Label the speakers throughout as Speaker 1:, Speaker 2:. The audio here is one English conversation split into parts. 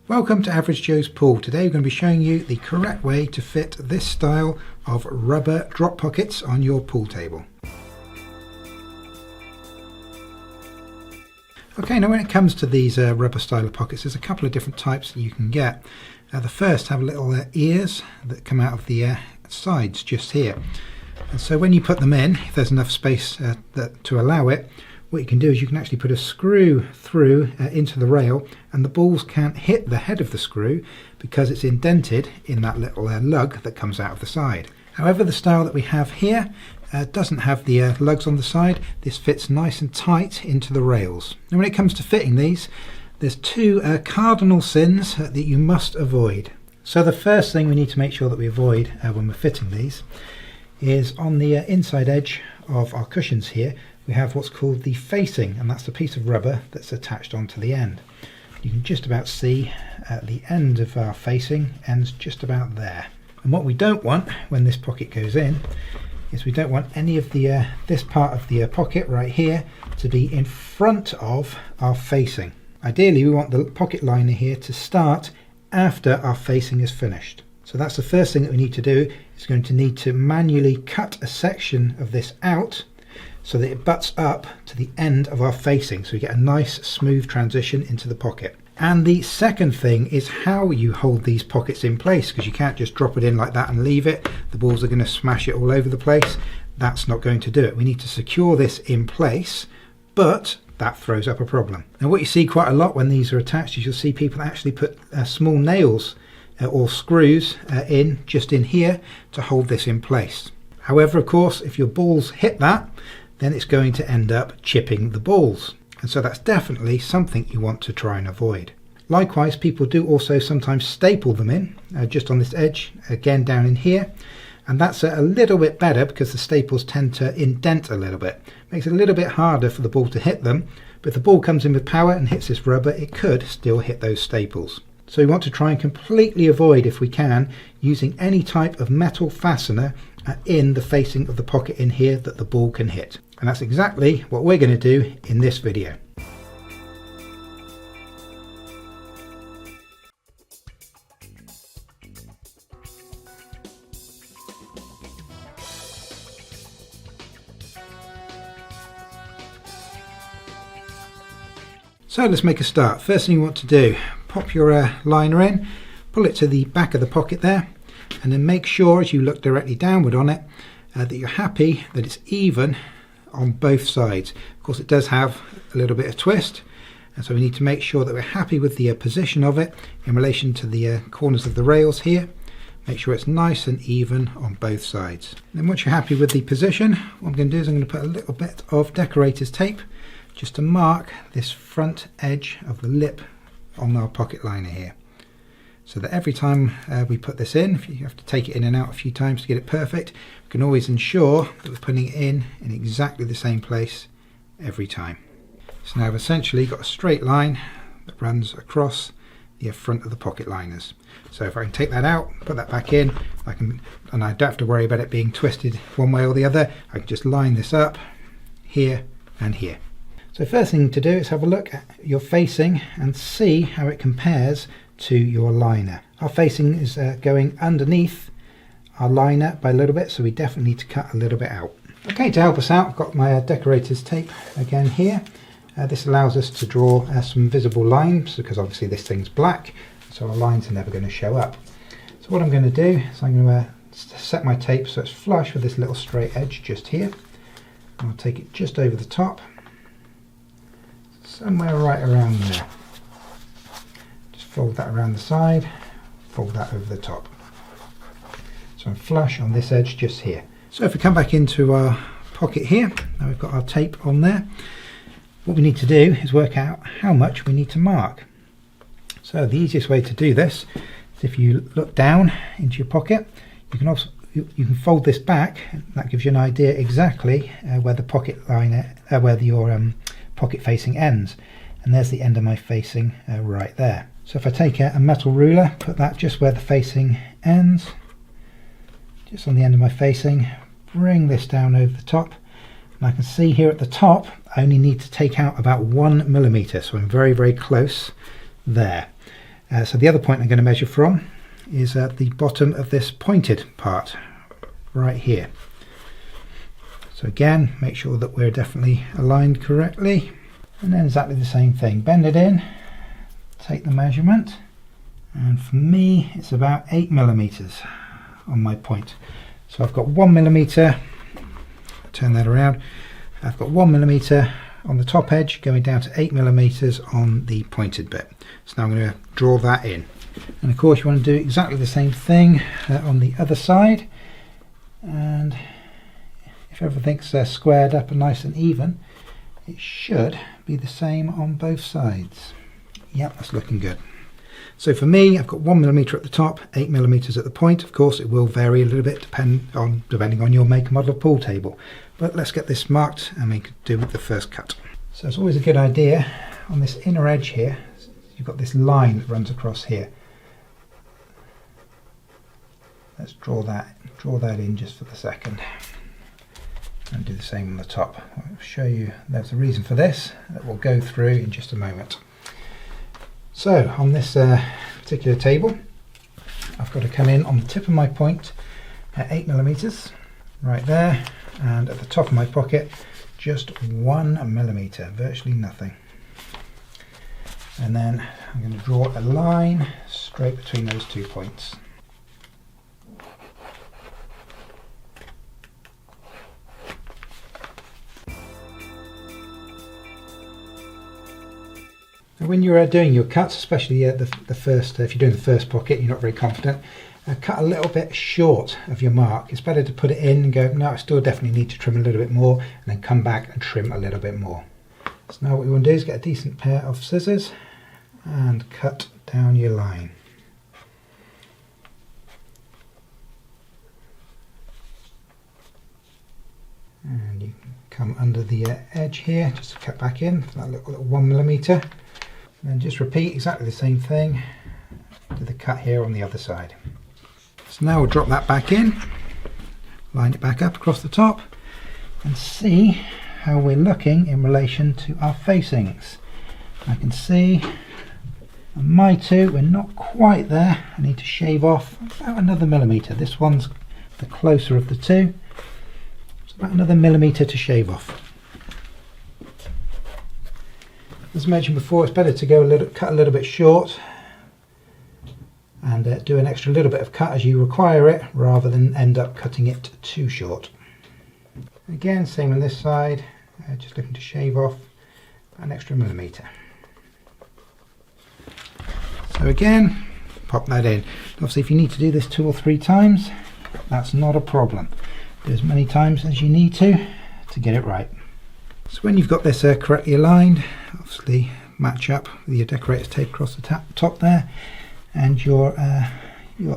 Speaker 1: Welcome to Average Joe's Pool. Today we're going to be showing you the correct way to fit this style of rubber drop pockets on your pool table. Okay, now when it comes to these rubber style of pockets, there's a couple of different types that you can get. The first have little ears that come out of the sides just here. And so when you put them in, if there's enough space to allow it, what you can do is you can actually put a screw through into the rail, and the balls can't hit the head of the screw because it's indented in that little lug that comes out of the side. However, the style that we have here doesn't have the lugs on the side. This fits nice and tight into the rails. Now when it comes to fitting these, there's two cardinal sins that you must avoid. So the first thing we need to make sure that we avoid when we're fitting these is on the inside edge of our cushions here, we have what's called the facing, and that's the piece of rubber that's attached onto the end. You can just about see the end of our facing ends just about there. And what we don't want when this pocket goes in is we don't want any of the this part of the pocket right here to be in front of our facing. Ideally we want the pocket liner here to start after our facing is finished. So that's the first thing that we need to do. Is going to need to manually cut a section of this out so that it butts up to the end of our facing, so we get a nice smooth transition into the pocket. And the second thing is how you hold these pockets in place, because you can't just drop it in like that and leave it. The balls are going to smash it all over the place. That's not going to do it. We need to secure this in place, but that throws up a problem. Now what you see quite a lot when these are attached is you'll see people actually put small nails or screws in here to hold this in place. However, of course, if your balls hit that, then it's going to end up chipping the balls. And so that's definitely something you want to try and avoid. Likewise, people do also sometimes staple them in, just on this edge, again down in here. And that's a little bit better because the staples tend to indent a little bit. Makes it a little bit harder for the ball to hit them, but if the ball comes in with power and hits this rubber, it could still hit those staples. So we want to try and completely avoid, if we can, using any type of metal fastener in the facing of the pocket in here that the ball can hit. And that's exactly what we're going to do in this video. So let's make a start. First thing you want to do, pop your liner in, pull it to the back of the pocket there, and then make sure as you look directly downward on it that you're happy that it's even on both sides. Of course it does have a little bit of twist, and so we need to make sure that we're happy with the position of it in relation to the corners of the rails here. Make sure it's nice and even on both sides. Then once you're happy with the position, what I'm going to do is I'm going to put a little bit of decorator's tape just to mark this front edge of the lip on our pocket liner here, so that every time we put this in, if you have to take it in and out a few times to get it perfect, we can always ensure that we're putting it in exactly the same place every time. So now I've essentially got a straight line that runs across the front of the pocket liners. So if I can take that out, put that back in, and I don't have to worry about it being twisted one way or the other. I can just line this up here and here. So first thing to do is have a look at your facing and see how it compares to your liner. Our facing is going underneath our liner by a little bit, so we definitely need to cut a little bit out. Okay, to help us out, I've got my decorator's tape again here. This allows us to draw some visible lines, because obviously this thing's black, so our lines are never going to show up. So what I'm going to do is I'm going to set my tape so it's flush with this little straight edge just here. I'll take it just over the top, somewhere right around there. Just fold that around the side, fold that over the top. So I'm flush on this edge just here. So if we come back into our pocket here, now we've got our tape on there, what we need to do is work out how much we need to mark. So the easiest way to do this is if you look down into your pocket, you can fold this back. That gives you an idea exactly where the pocket liner, where your pocket facing ends, and there's the end of my facing right there. So if I take a metal ruler, put that just where the facing ends, just on the end of my facing, bring this down over the top, and I can see here at the top I only need to take out about 1 millimeter, so I'm very close there. So the other point I'm going to measure from is at the bottom of this pointed part right here. So again, make sure that we're definitely aligned correctly, and then exactly the same thing, bend it in, take the measurement, and for me it's about 8mm on my point. So I've got 1mm, turn that around, I've got 1mm on the top edge going down to 8mm on the pointed bit. So now I'm going to draw that in, and of course you want to do exactly the same thing on the other side, and if everything's squared up and nice and even, it should be the same on both sides. Yep, that's looking good. So for me, I've got 1mm at the top, 8mm at the point. Of course, it will vary a little bit depending on your make and model of pool table. But let's get this marked and we can do with the first cut. So it's always a good idea on this inner edge here, you've got this line that runs across here. Let's draw that in just for the second. And do the same on the top. I'll show you there's a reason for this that we'll go through in just a moment. So on this particular table, I've got to come in on the tip of my point at 8mm right there, and at the top of my pocket just 1mm, virtually nothing. And then I'm going to draw a line straight between those 2 points. When you're doing your cuts, especially the first, if you're doing the first pocket, you're not very confident, cut a little bit short of your mark. It's better to put it in and go, no, I still definitely need to trim a little bit more, and then come back and trim a little bit more. So now what we want to do is get a decent pair of scissors and cut down your line. And you can come under the edge here, just to cut back in for that little 1mm. And then just repeat exactly the same thing to the cut here on the other side. So now we'll drop that back in, line it back up across the top, and see how we're looking in relation to our facings. I can see on my two we're not quite there. I need to shave off about another millimetre. This one's the closer of the two. It's about another millimetre to shave off. As mentioned before, it's better to go cut a little bit short and do an extra little bit of cut as you require it, rather than end up cutting it too short. Again, same on this side, just looking to shave off an extra millimetre. So again, pop that in. Obviously if you need to do this 2 or 3 times, that's not a problem. Do as many times as you need to get it right. So when you've got this correctly aligned, obviously match up with your decorator's tape across the top there, and your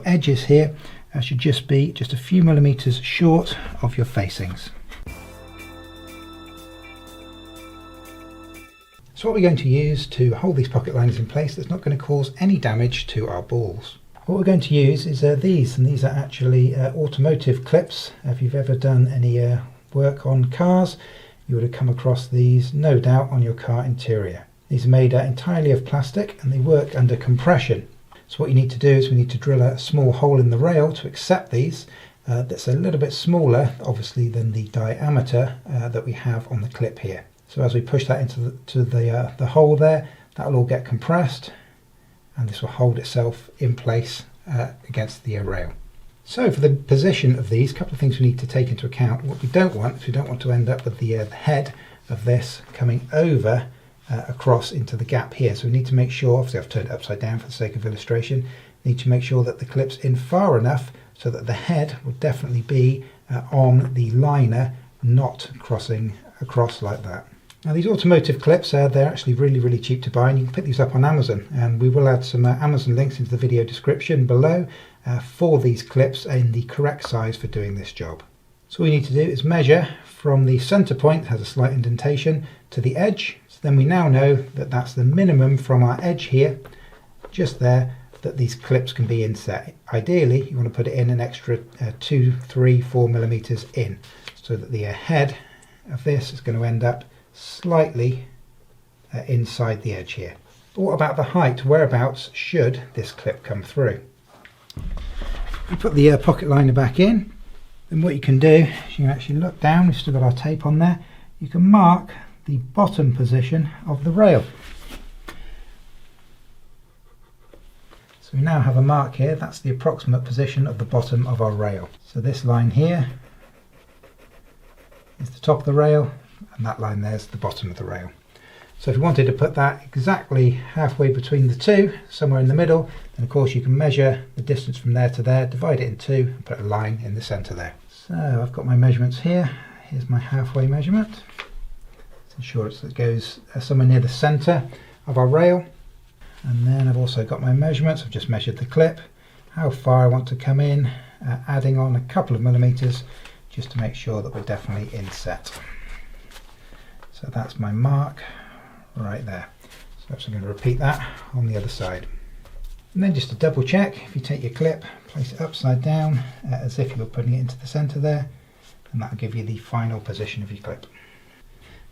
Speaker 1: edges here should just be just a few millimetres short of your facings. So what we're going to use to hold these pocket liners in place that's not going to cause any damage to our balls. What we're going to use is these, and these are actually automotive clips. If you've ever done any work on cars, you would have come across these, no doubt, on your car interior. These are made entirely of plastic and they work under compression. So what you need to do is we need to drill a small hole in the rail to accept these. That's a little bit smaller, obviously, than the diameter that we have on the clip here. So as we push that into the hole there, that will all get compressed, and this will hold itself in place against the rail. So for the position of these, a couple of things we need to take into account. What we don't want is we don't want to end up with the head of this coming over across into the gap here. So we need to make sure, obviously I've turned it upside down for the sake of illustration, need to make sure that the clip's in far enough so that the head will definitely be on the liner, not crossing across like that. Now these automotive clips, they're actually really cheap to buy, and you can pick these up on Amazon, and we will add some Amazon links into the video description below for these clips in the correct size for doing this job. So all we need to do is measure from the center point, has a slight indentation, to the edge. So then we now know that that's the minimum from our edge here, just there, that these clips can be inset. Ideally you want to put it in an extra 2, 3, 4 millimeters in, so that the head of this is going to end up slightly inside the edge here. But what about the height? Whereabouts should this clip come through? You put the pocket liner back in, then what you can do is you can actually look down. We've still got our tape on there. You can mark the bottom position of the rail. So we now have a mark here. That's the approximate position of the bottom of our rail. So this line here is the top of the rail, and that line there is the bottom of the rail. So if you wanted to put that exactly halfway between the two, somewhere in the middle, then of course you can measure the distance from there to there, divide it in two, and put a line in the centre there. So I've got my measurements here. Here's my halfway measurement. Let's ensure it goes somewhere near the centre of our rail. And then I've also got my measurements. I've just measured the clip, how far I want to come in, adding on a couple of millimetres just to make sure that we're definitely in set. So that's my mark right there. So I'm going to repeat that on the other side. And then just to double check, if you take your clip, place it upside down as if you were putting it into the centre there, and that will give you the final position of your clip.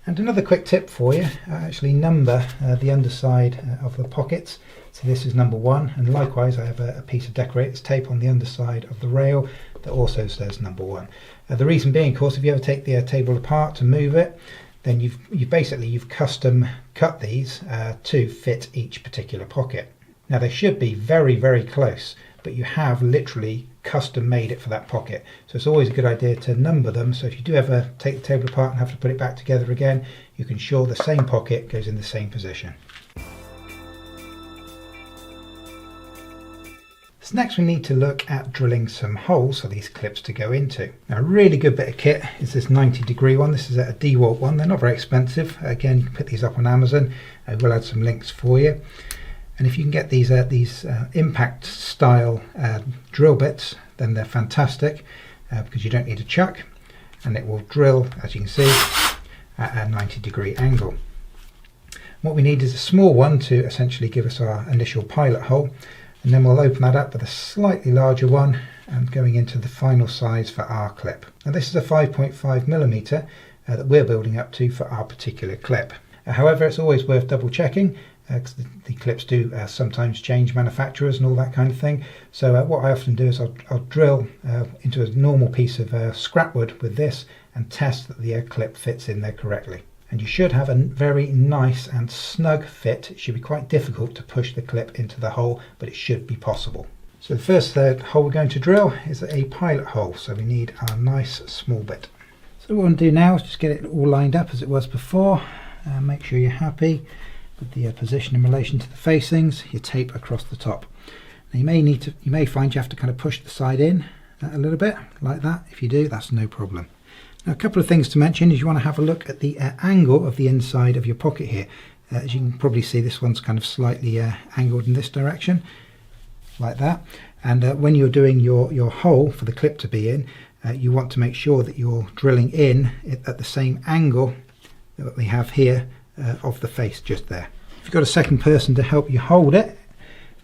Speaker 1: And another quick tip for you, actually number the underside of the pockets. So this is number 1, and likewise I have a piece of decorator's tape on the underside of the rail that also says number 1. The reason being, of course, if you ever take the table apart to move it, then you've custom cut these to fit each particular pocket. Now they should be very, very close, but you have literally custom made it for that pocket. So it's always a good idea to number them, so if you do ever take the table apart and have to put it back together again, you can ensure the same pocket goes in the same position. So next we need to look at drilling some holes for these clips to go into. Now a really good bit of kit is this 90-degree one. This is a DeWalt one. They're not very expensive. Again, you can pick these up on Amazon. We'll add some links for you. And if you can get these impact style drill bits, then they're fantastic because you don't need a chuck, and it will drill, as you can see, at a 90-degree angle. What we need is a small one to essentially give us our initial pilot hole, and then we'll open that up with a slightly larger one and going into the final size for our clip. Now this is a 5.5mm that we're building up to for our particular clip. However, it's always worth double checking because the clips do sometimes change manufacturers and all that kind of thing. So what I often do is I'll drill into a normal piece of scrap wood with this and test that the clip fits in there correctly. And you should have a very nice and snug fit. It should be quite difficult to push the clip into the hole, but it should be possible. So the first hole we're going to drill is a pilot hole, so we need our nice small bit. So what we want to do now is just get it all lined up as it was before. Make sure you're happy with the position in relation to the facings, your tape across the top. Now you may find you have to kind of push the side in a little bit like that. If you do, that's no problem. Now a couple of things to mention is you want to have a look at the angle of the inside of your pocket here. As you can probably see, this one's kind of slightly angled in this direction like that, and when you're doing your hole for the clip to be in, you want to make sure that you're drilling in at the same angle that we have here of the face just there. If you've got a second person to help you hold it,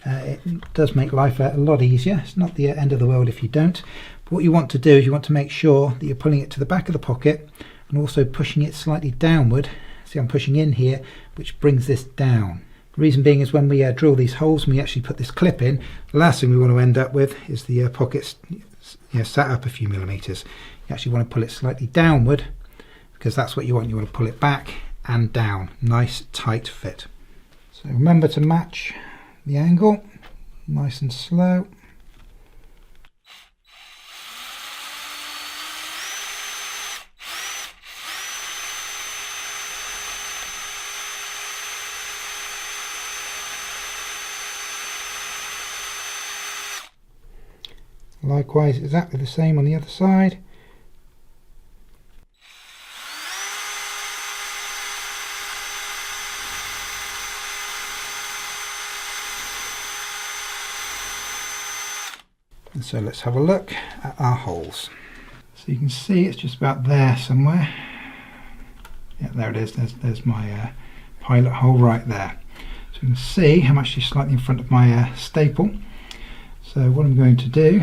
Speaker 1: it does make life a lot easier. It's not the end of the world if you don't. But what you want to do is you want to make sure that you're pulling it to the back of the pocket and also pushing it slightly downward. See, I'm pushing in here, which brings this down. The reason being is when we drill these holes and we actually put this clip in, the last thing we want to end up with is the pockets sat up a few millimeters. You actually want to pull it slightly downward because that's what you want. You want to pull it back and down. Nice tight fit. So remember to match the angle, nice and slow. Likewise, exactly the same on the other side. And so let's have a look at our holes. So you can see it's just about there somewhere. Yeah, there it is. There's my pilot hole right there. So you can see I'm actually slightly in front of my staple. So what I'm going to do,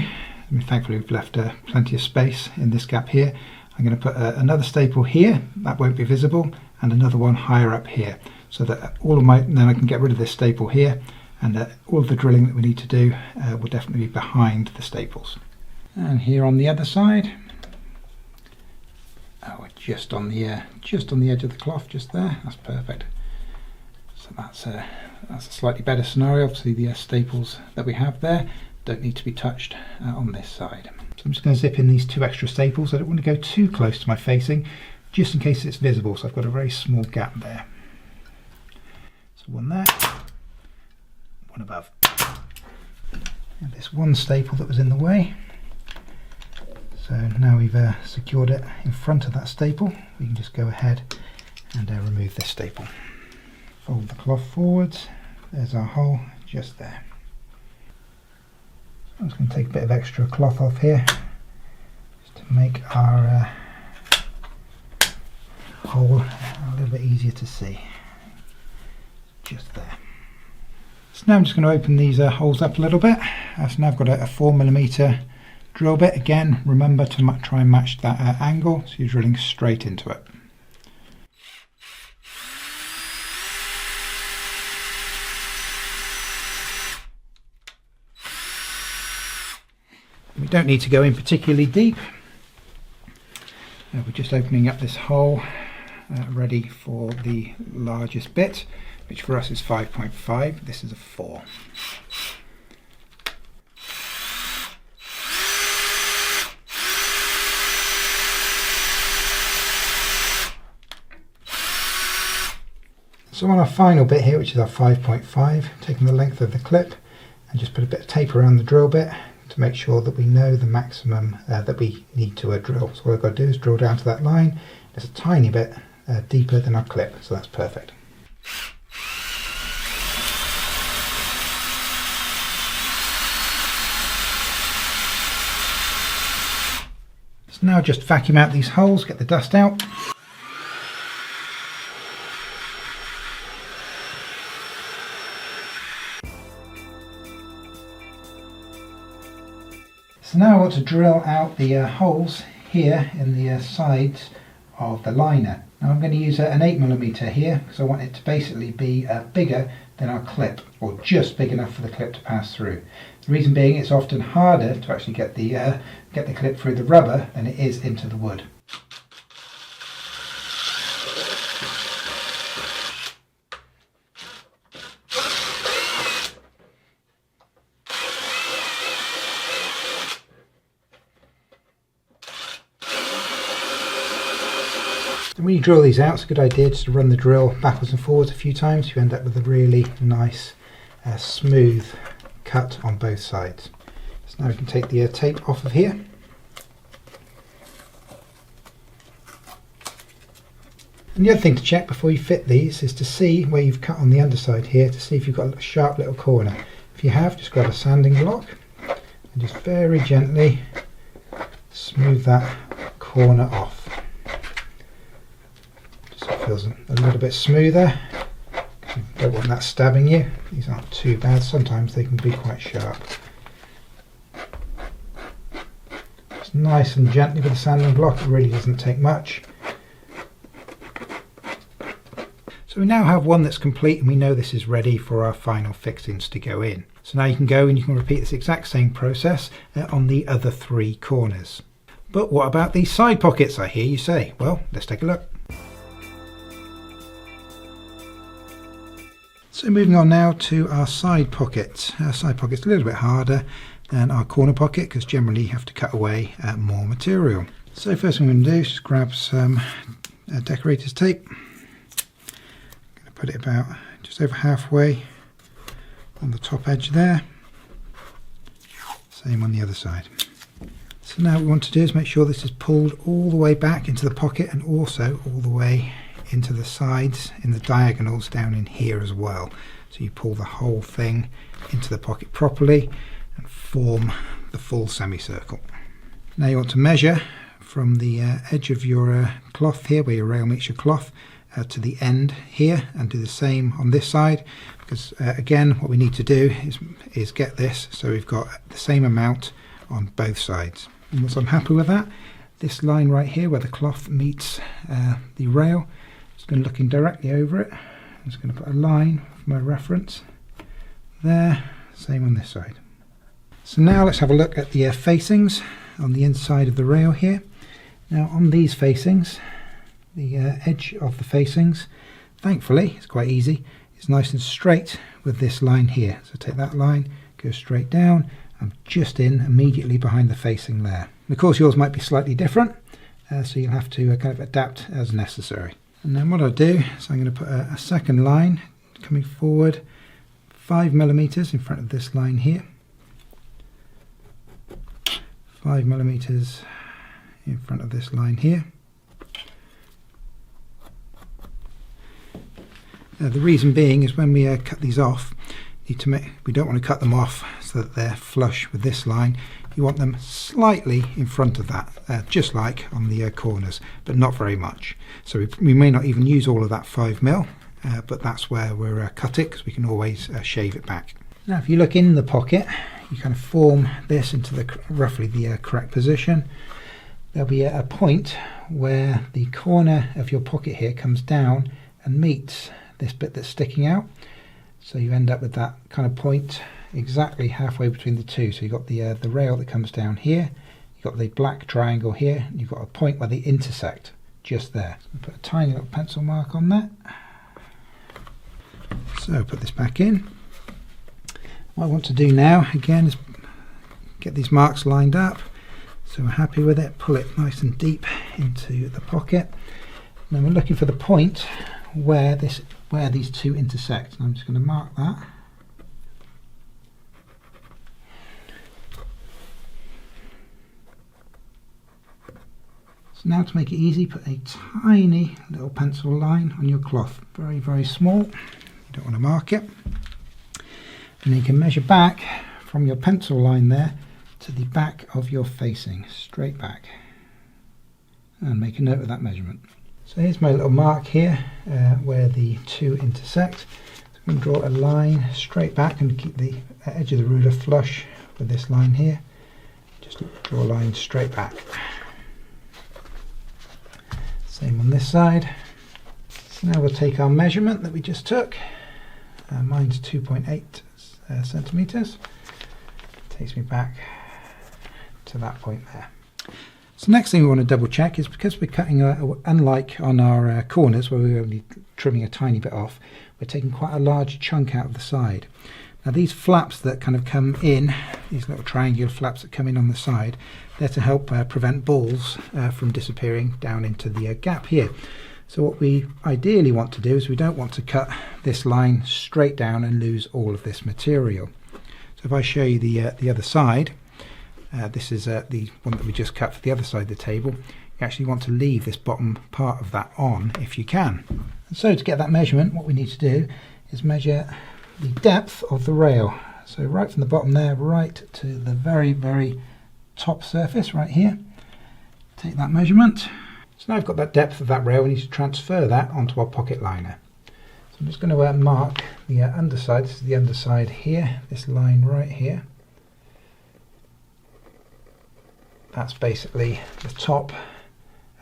Speaker 1: thankfully we've left plenty of space in this gap here. I'm going to put another staple here, that won't be visible, and another one higher up here. so that then I can get rid of this staple here, and all of the drilling that we need to do will definitely be behind the staples. And here on the other side, just on the edge of the cloth, just there. That's perfect. So that's a slightly better scenario. Obviously, the staples that we have there don't need to be touched on this side. So I'm just going to zip in these 2 extra staples. I don't want to go too close to my facing, just in case it's visible. So I've got a very small gap there. So one there, one above. And this one staple that was in the way. So now we've secured it in front of that staple, we can just go ahead and remove this staple. Fold the cloth forwards. There's our hole just there. I'm just going to take a bit of extra cloth off here just to make our hole a little bit easier to see. Just there. So now I'm just going to open these holes up a little bit. So now I've got a 4mm drill bit. Again, remember to try and match that angle, so you're drilling straight into it. We don't need to go in particularly deep. We're just opening up this hole ready for the largest bit, which for us is 5.5. This is a 4. So on our final bit here, which is our 5.5, taking the length of the clip and just put a bit of tape around the drill bit to make sure that we know the maximum that we need to drill. So what I've got to do is drill down to that line. It's a tiny bit deeper than our clip, so that's perfect. So now just vacuum out these holes, get the dust out. So now I want to drill out the holes here in the sides of the liner. Now I'm going to use an 8mm here because I want it to basically be bigger than our clip, or just big enough for the clip to pass through. The reason being, it's often harder to actually get the clip through the rubber than it is into the wood. When you drill these out, it's a good idea just to run the drill backwards and forwards a few times. You end up with a really nice smooth cut on both sides. So now we can take the tape off of here. And the other thing to check before you fit these is to see where you've cut on the underside here, to see if you've got a sharp little corner. If you have, just grab a sanding block and just very gently smooth that corner off. Feels a little bit smoother. You don't want that stabbing you. These aren't too bad. Sometimes they can be quite sharp. Just nice and gently with the sanding block. It really doesn't take much. So we now have one that's complete, and we know this is ready for our final fixings to go in. So now you can go and you can repeat this exact same process on the other 3 corners. But what about these side pockets, I hear you say? Well, let's take a look. So moving on now to our side pocket. Our side pocket's a little bit harder than our corner pocket because generally you have to cut away more material. So first thing I'm going to do is just grab some decorator's tape. I'm going to put it about just over halfway on the top edge there. Same on the other side. So now what we want to do is make sure this is pulled all the way back into the pocket and also all the way into the sides, in the diagonals down in here as well. So you pull the whole thing into the pocket properly and form the full semicircle. Now you want to measure from the edge of your cloth here, where your rail meets your cloth, to the end here, and do the same on this side, because again what we need to do is get this so we've got the same amount on both sides. And once I'm happy with that, this line right here where the cloth meets the rail, just going to look in directly over it I'm just going to put a line for my reference there, same on this side. So now let's have a look at the facings on the inside of the rail here. Now on these facings, the edge of the facings, thankfully it's quite easy, it's nice and straight with this line here. So take that line, go straight down, and just in immediately behind the facing there. And of course yours might be slightly different, so you'll have to kind of adapt as necessary. And then what I'll do is I'm going to put a second line coming forward 5mm in front of this line here, 5mm in front of this line here. The reason being is when we cut these off, we don't want to cut them off so that they're flush with this line. You want them slightly in front of that, just like on the corners, but not very much. So we may not even use all of that 5mm, but that's where we'll cut it, because we can always shave it back. Now if you look in the pocket, you kind of form this into roughly the correct position. There'll be a point where the corner of your pocket here comes down and meets this bit that's sticking out. So you end up with that kind of point exactly halfway between the two. So you've got the rail that comes down here, you've got the black triangle here, and you've got a point where they intersect just there. So put a tiny little pencil mark on that. So put this back in. What I want to do now again is get these marks lined up. So we're happy with it, pull it nice and deep into the pocket. And then we're looking for the point where these two intersect. And I'm just going to mark that. So now to make it easy, put a tiny little pencil line on your cloth, very, very small. You don't want to mark it. And then you can measure back from your pencil line there to the back of your facing, straight back, and make a note of that measurement. So here's my little mark here where the two intersect. So I'm going to draw a line straight back and keep the edge of the ruler flush with this line here. Just draw a line straight back. Same on this side. So now we'll take our measurement that we just took. Mine's 2.8 centimeters. Takes me back to that point there. So next thing we want to double check is, because we're cutting, unlike on our corners where we're only trimming a tiny bit off, we're taking quite a large chunk out of the side. Now these flaps that kind of come in, these little triangular flaps that come in on the side, they're to help prevent balls from disappearing down into the gap here. So what we ideally want to do is we don't want to cut this line straight down and lose all of this material. So if I show you the other side, this is the one that we just cut for the other side of the table. You actually want to leave this bottom part of that on if you can. And so to get that measurement, what we need to do is measure the depth of the rail. So right from the bottom there, right to the very, very top surface right here. Take that measurement. So now I've got that depth of that rail, we need to transfer that onto our pocket liner. So I'm just going to mark the underside. This is the underside here, this line right here. That's basically the top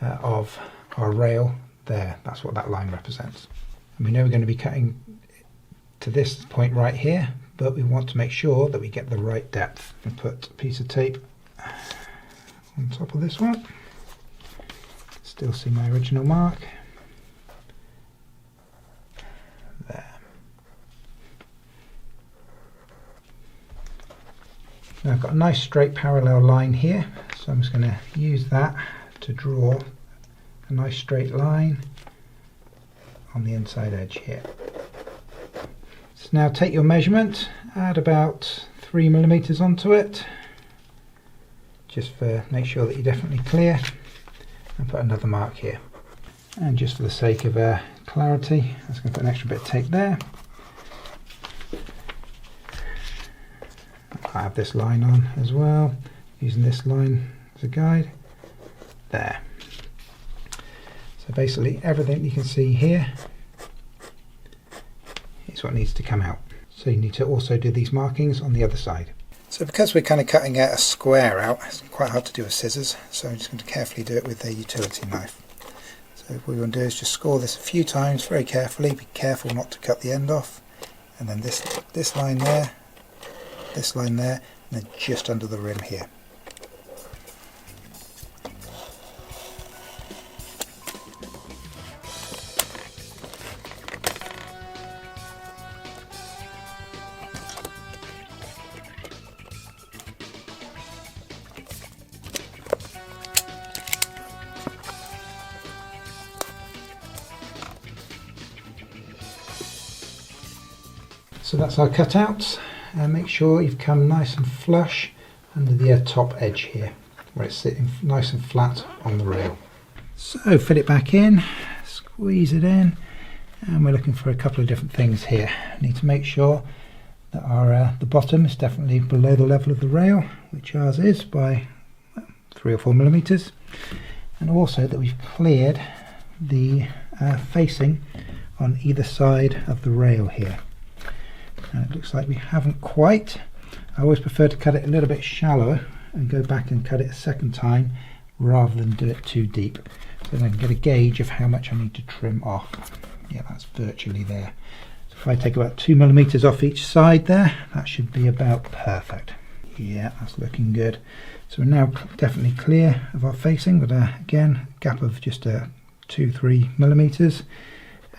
Speaker 1: of our rail there. That's what that line represents. And we know we're going to be cutting to this point right here, but we want to make sure that we get the right depth. And put a piece of tape on top of this one. Still see my original mark. There. Now I've got a nice straight parallel line here, so I'm just going to use that to draw a nice straight line on the inside edge here. So now take your measurement, add about 3mm onto it, just for make sure that you're definitely clear, and put another mark here. And just for the sake of clarity, I'm just going to put an extra bit of tape there. I have this line on as well, using this line as a guide. There. So basically everything you can see here is what needs to come out. So you need to also do these markings on the other side. So because we're kind of cutting a square out, it's quite hard to do with scissors, so I'm just going to carefully do it with a utility knife. So So what you want to do is just score this a few times very carefully. Be careful not to cut the end off. And then this line there, and then just under the rim here. So that's our cutouts. Make sure you've come nice and flush under the top edge here, where it's sitting nice and flat on the rail. So fit it back in, squeeze it in, and we're looking for a couple of different things here. We need to make sure that our the bottom is definitely below the level of the rail, which ours is by 3 or 4 millimeters, and also that we've cleared the facing on either side of the rail here. And it looks like we haven't quite. I always prefer to cut it a little bit shallower and go back and cut it a second time rather than do it too deep, so then I can get a gauge of how much I need to trim off. Yeah, that's virtually there. So if I take about 2 millimeters off each side there, that should be about perfect. Yeah, that's looking good. So we're now definitely clear of our facing with again a gap of just 2-3 millimeters.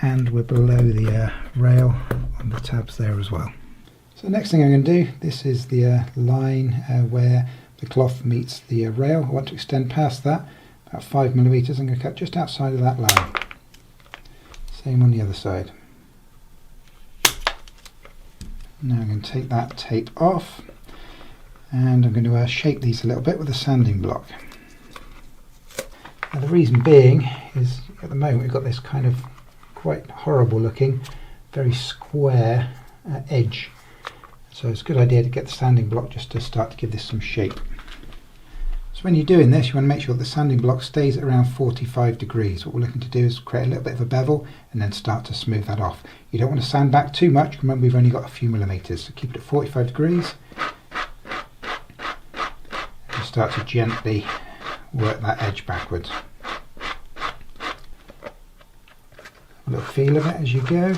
Speaker 1: And we're below the rail on the tabs there as well. So next thing I'm going to do, this is the line where the cloth meets the rail. I want to extend past that, about 5 millimeters. I'm going to cut just outside of that line. Same on the other side. Now I'm going to take that tape off, and I'm going to shape these a little bit with a sanding block. Now the reason being is at the moment we've got this kind of quite horrible looking, very square edge. So it's a good idea to get the sanding block just to start to give this some shape. So when you're doing this, you want to make sure that the sanding block stays at around 45 degrees. What we're looking to do is create a little bit of a bevel and then start to smooth that off. You don't want to sand back too much. Remember, we've only got a few millimeters, so keep it at 45 degrees. And start to gently work that edge backwards. A little feel of it as you go.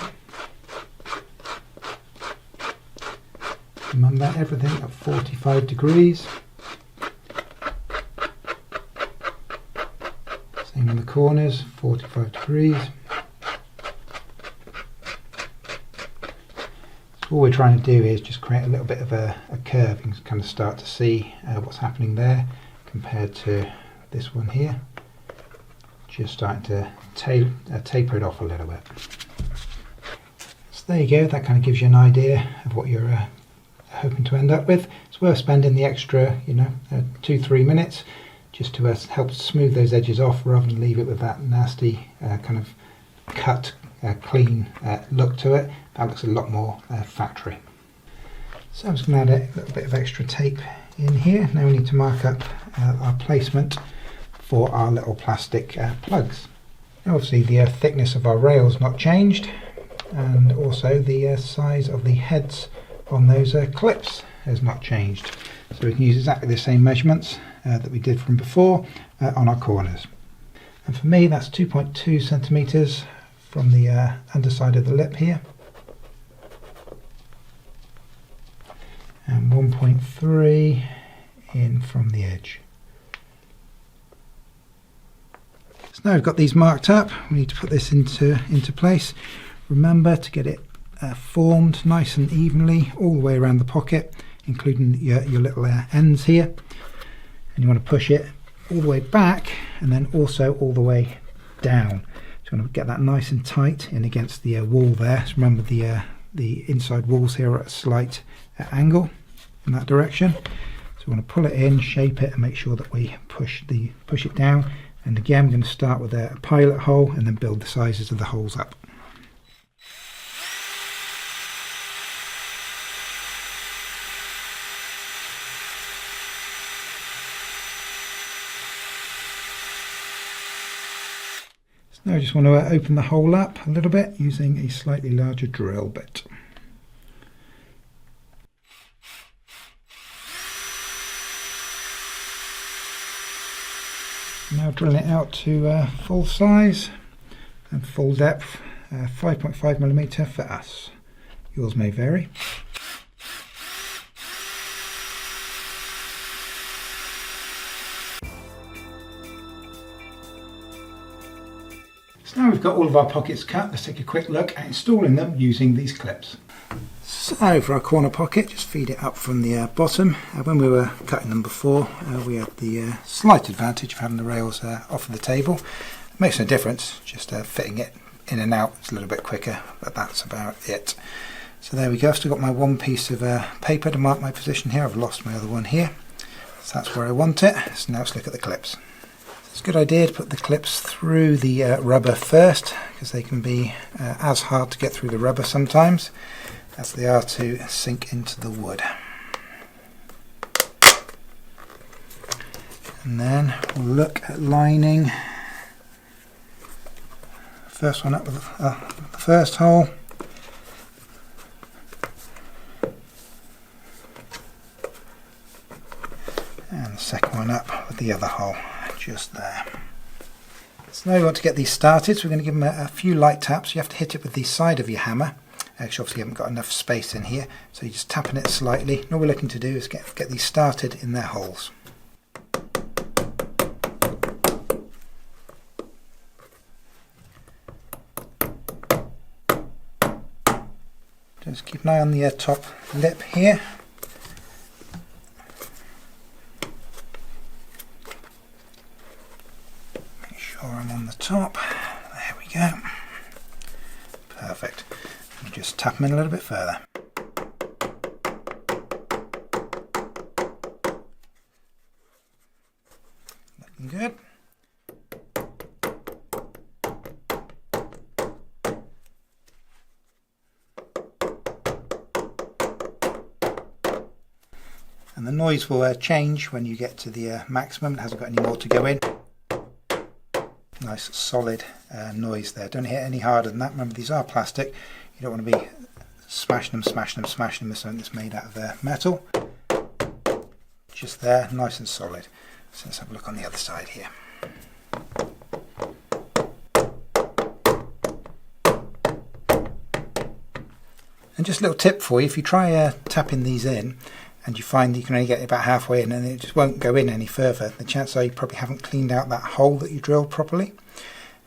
Speaker 1: Remember, everything at 45 degrees. Same in the corners, 45 degrees. So all we're trying to do is just create a little bit of a curve. You can kind of start to see what's happening there compared to this one here. Just starting to taper it off a little bit. So there you go, that kind of gives you an idea of what you're hoping to end up with. It's worth spending the extra 2-3 minutes just to help smooth those edges off rather than leave it with that nasty kind of cut, clean look to it. That looks a lot more factory. So I'm just going to add a little bit of extra tape in here. Now we need to mark up our placement for our little plastic plugs. Now obviously the thickness of our rail's not changed, and also the size of the heads on those clips has not changed. So we can use exactly the same measurements that we did from before on our corners. And for me that's 2.2 centimeters from the underside of the lip here, and 1.3 in from the edge. So now we've got these marked up, we need to put this into place. Remember to get it formed nice and evenly all the way around the pocket, including your little ends here. And you want to push it all the way back and then also all the way down. So you want to get that nice and tight in against the wall there. So remember the inside walls here are at a slight angle in that direction. So we want to pull it in, shape it, and make sure that we push it down. And again, we're going to start with a pilot hole and then build the sizes of the holes up. So now I just want to open the hole up a little bit using a slightly larger drill bit. Now drill it out to full size, and full depth, 5.5mm for us. Yours may vary. So now we've got all of our pockets cut, let's take a quick look at installing them using these clips. So for our corner pocket, just feed it up from the bottom. When we were cutting them before, we had the slight advantage of having the rails off of the table. It makes no difference, just fitting it in and out is a little bit quicker, but that's about it. So there we go, I've still got my one piece of paper to mark my position here. I've lost my other one here, so that's where I want it. So now let's look at the clips. It's a good idea to put the clips through the rubber first, because they can be as hard to get through the rubber sometimes as they are to sink into the wood. And then we'll look at lining first one up with the first hole. And the second one up with the other hole, just there. So now we want to get these started, so we're going to give them a few light taps. You have to hit it with the side of your hammer. Actually, obviously you haven't got enough space in here, so you're just tapping it slightly. And all we're looking to do is get these started in their holes. Just keep an eye on the top lip here. Make sure I'm on the top. There we go. Perfect. And just tap them in a little bit further. Looking good. And the noise will change when you get to the maximum. It hasn't got any more to go in. Nice solid noise there. Don't hit any harder than that. Remember, these are plastic. You don't want to be smashing them with something that's made out of metal. Just there, nice and solid. So let's have a look on the other side here. And just a little tip for you, if you try tapping these in, and you find that you can only get about halfway in and it just won't go in any further, the chances are you probably haven't cleaned out that hole that you drilled properly.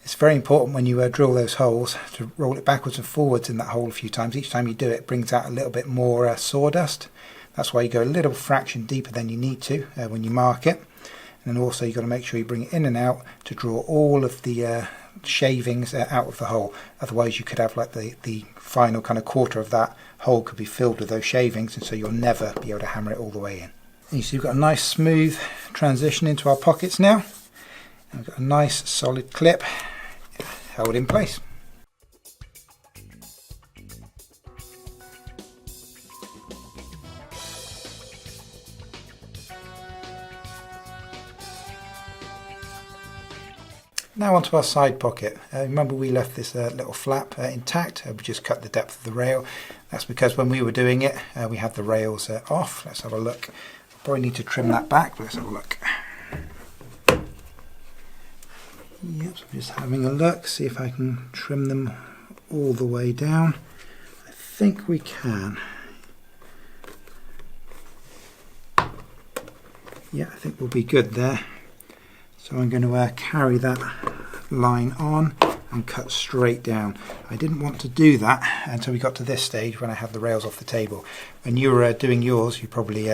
Speaker 1: It's very important when you drill those holes to roll it backwards and forwards in that hole a few times. Each time you do it, it brings out a little bit more sawdust. That's why you go a little fraction deeper than you need to when you mark it. And then also you've got to make sure you bring it in and out to draw all of the shavings out of the hole. Otherwise you could have like the final kind of quarter of that hole could be filled with those shavings, and so you'll never be able to hammer it all the way in. And you see we've got a nice smooth transition into our pockets now, and we've got a nice solid clip held in place. Now onto our side pocket. Remember we left this little flap intact, we just cut the depth of the rail. That's because when we were doing it we had the rails off. Let's have a look. Probably need to trim that back, but let's have a look. Yep, so I'm just having a look, see if I can trim them all the way down. I think we can. Yeah, I think we'll be good there. So I'm going to carry that line on and cut straight down. I didn't want to do that until we got to this stage when I had the rails off the table. When you were doing yours, you probably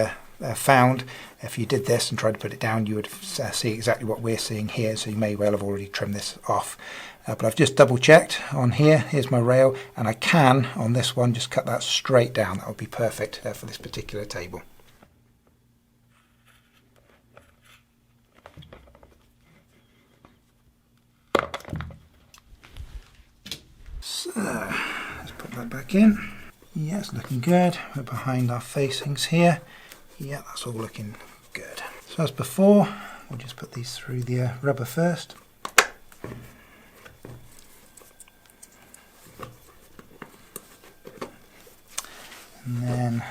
Speaker 1: found if you did this and tried to put it down, you would see exactly what we're seeing here, so you may well have already trimmed this off. But I've just double checked on here. Here's my rail, and I can, on this one, just cut that straight down. That would be perfect for this particular table. So, let's put that back in. Yeah, it's looking good. We're behind our facings here. Yeah, that's all looking good. So as before, we'll just put these through the rubber first. And then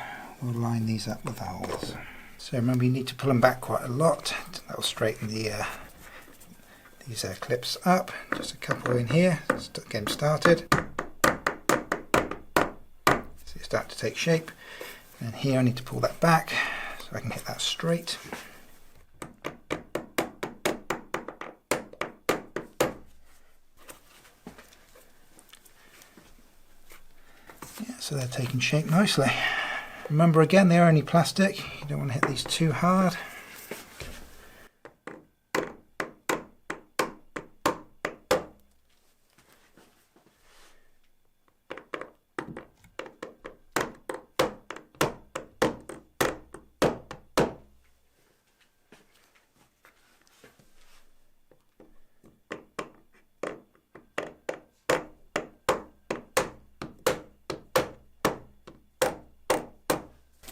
Speaker 1: we'll line these up with the holes. So remember, you need to pull them back quite a lot. That will straighten the these clips up, just a couple in here, just to get them started. So they start to take shape. And here I need to pull that back so I can hit that straight. Yeah, so they're taking shape nicely. Remember again, they're only plastic, you don't want to hit these too hard.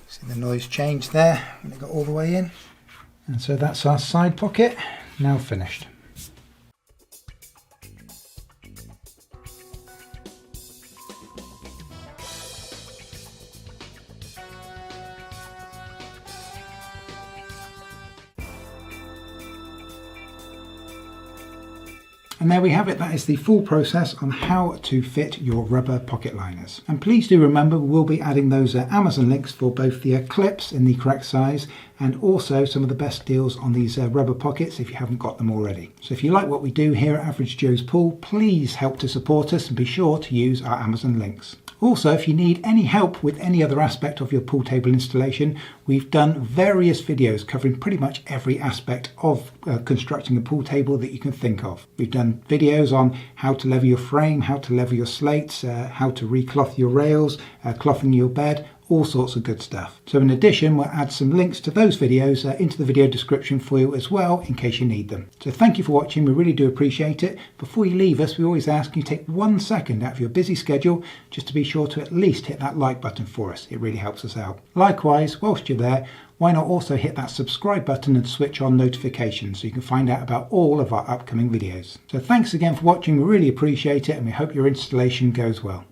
Speaker 1: See the noise change there when it got all the way in. And so that's our side pocket, now finished. And there we have it, that is the full process on how to fit your rubber pocket liners. And please do remember we will be adding those Amazon links for both the clips in the correct size and also some of the best deals on these rubber pockets if you haven't got them already. So if you like what we do here at Average Joe's Pool, please help to support us and be sure to use our Amazon links. Also, if you need any help with any other aspect of your pool table installation, we've done various videos covering pretty much every aspect of constructing a pool table that you can think of. We've done videos on how to level your frame, how to level your slates, how to recloth your rails, clothing your bed, all sorts of good stuff. So in addition, we'll add some links to those videos into the video description for you as well in case you need them. So thank you for watching, we really do appreciate it. Before you leave us, we always ask you take 1 second out of your busy schedule just to be sure to at least hit that like button for us. It really helps us out. Likewise, whilst you're there, why not also hit that subscribe button and switch on notifications so you can find out about all of our upcoming videos. So thanks again for watching, we really appreciate it and we hope your installation goes well.